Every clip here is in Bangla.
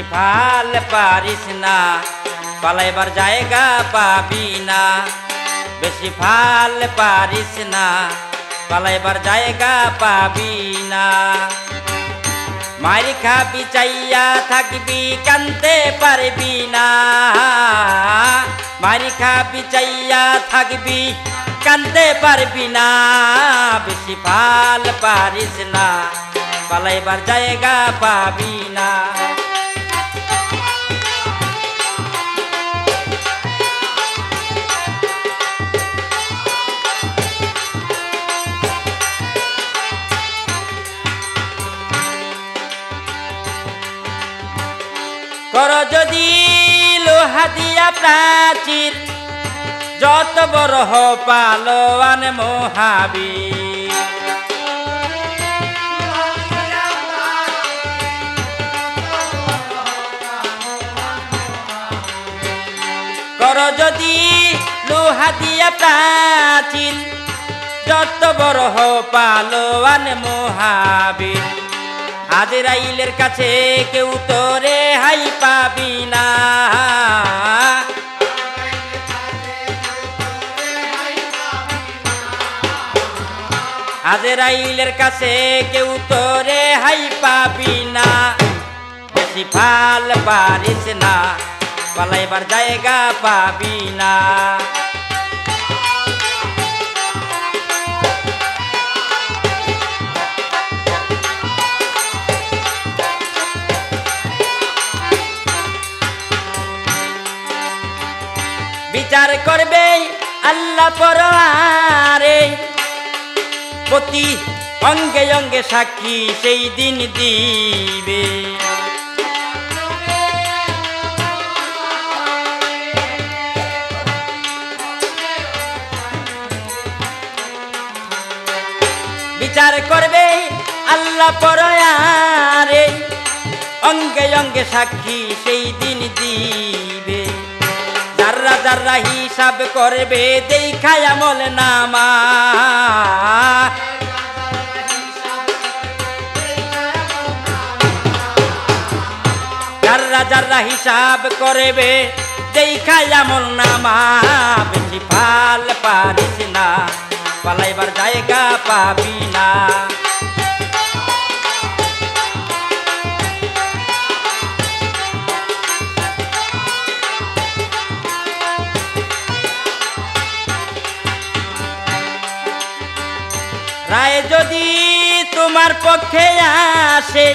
বেশি ফাল পারিস না, পালাইবার জায়গা পাবি না। বেশি ফাল পারিস না, পালাইবার জায়গা পাবি না। মার খাবি চাইয়া থাকবি, কানতে পারবি না। মার খাবি চাইয়া থাকবি, কানতে পারবি না। বেশি ফাল পারিস না, পালাইবার জায়গা পাবি না। কর যদি লোহা দিয়া প্রাচীর, যত বড় হ পালোয়ান মহাবীর। কর যদি লোহা দিয়া প্রাচীর, যত বড় হ পালোয়ান মহাবীর। আজরাইলের কাছে কেউ তোরে হাই পাবি না। আজরাইলের কাছে কেউ তোরে হাই পাবি না। বেশি ফাল পারিস না, পালাইবার জায়গা পাবি না। বিচার করবে আল্লাহ পরওয়ারে, প্রতি অঙ্গে অঙ্গে সাক্ষী সেই দিন দিবে। বিচার করবে আল্লাহ পরওয়ারে, অঙ্গে অঙ্গে সাক্ষী সেই দিন দিবে। যাররা যাররা হিসাব করবে দেখায় আমল নামা। যাররা যাররা হিসাব করবে দেখায় আমল নামা। বেশি ফাল পারিস না, পালাইবার জায়গা পাবি না। রায় যদি তোমার পক্ষে আসে,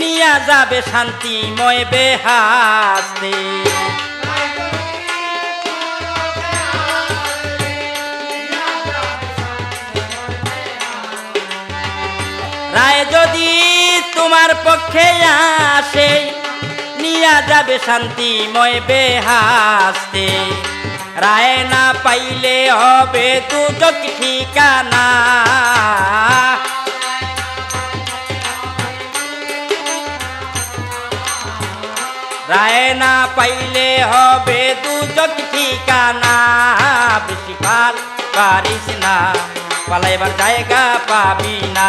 নিয়া যাবে শান্তিময় বেহাসতে। রায় যদি তোমার পক্ষে আসে, নিয়া যাবে শান্তিময় বেহাসতে। রায় না পাইলে হবে দুজক ঠিকানা। রায় না পাইলে হবে দুজক ঠিকানা। বেশি ফাল পারিস না, পালাইবার জায়গা পাবি না।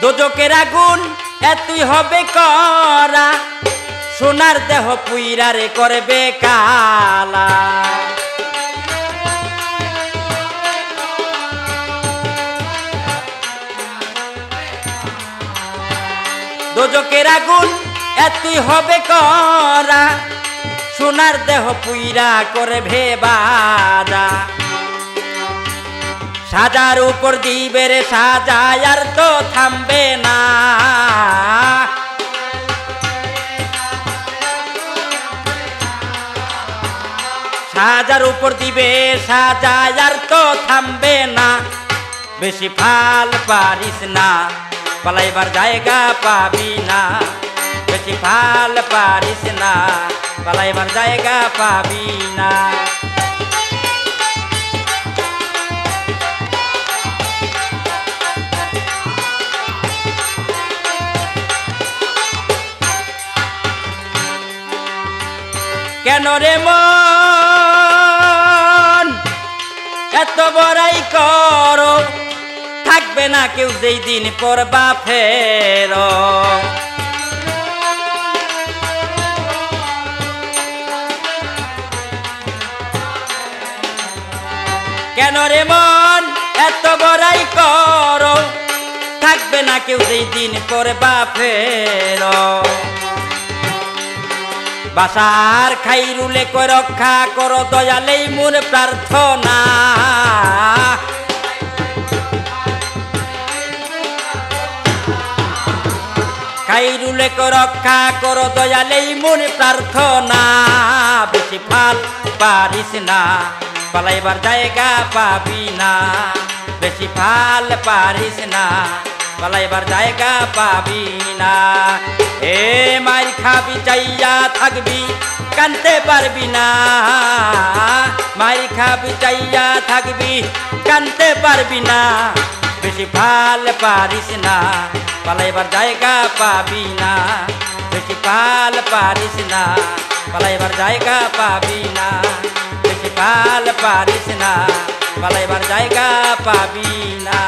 দোজকের আগুন এতই হবে করা, সোনার দেহ পুইরারে করবে কালা। দোজকের আগুন এতই হবে করা, সোনার দেহ পুইরা করবে বাজা। সাজার উপর দিবে রে সাজায়, আর তো থামবে না। সাজার উপর দিবে সাজায়, আর তো থামবে না। বেশি ফাল পারিস না, পালাইবার জায়গা পাবি না। বেশি ফাল পারিস না, পালাইবার জায়গা পাবি না। কেন রে মন এত বড়াই করো, থাকবে না কেউ যেই দিন পরবা ফেরো। কেন রে মন এত বড়াই করো, থাকবে না কেউ যেই দিন পরবা ফেরো। বাসার খাইরুলে কই রক্ষা করো দয়ালেই মোর প্রার্থনা। খাইরুলে কই রক্ষা করো দয়ালেই মোর প্রার্থনা। বেশি ফাল পারিস না, পালাইবার জায়গা পাবি না। বেশি ফাল পারিস না, পালাইবার জায়গা পাবি না। এ মাই খাবি চাইয়া থাকবি, কানতে পারবি না। মাই খাবি চাইয়া থাকবি, কানতে পারবি না। বেশি ফাল পারিস না, পালাইবার জায়গা পাবি না। বেশি ফাল পারিস না, পালাইবার জায়গা পাবি না। বেশি ফাল পারিস না, পালাইবার জায়গা পাবি না।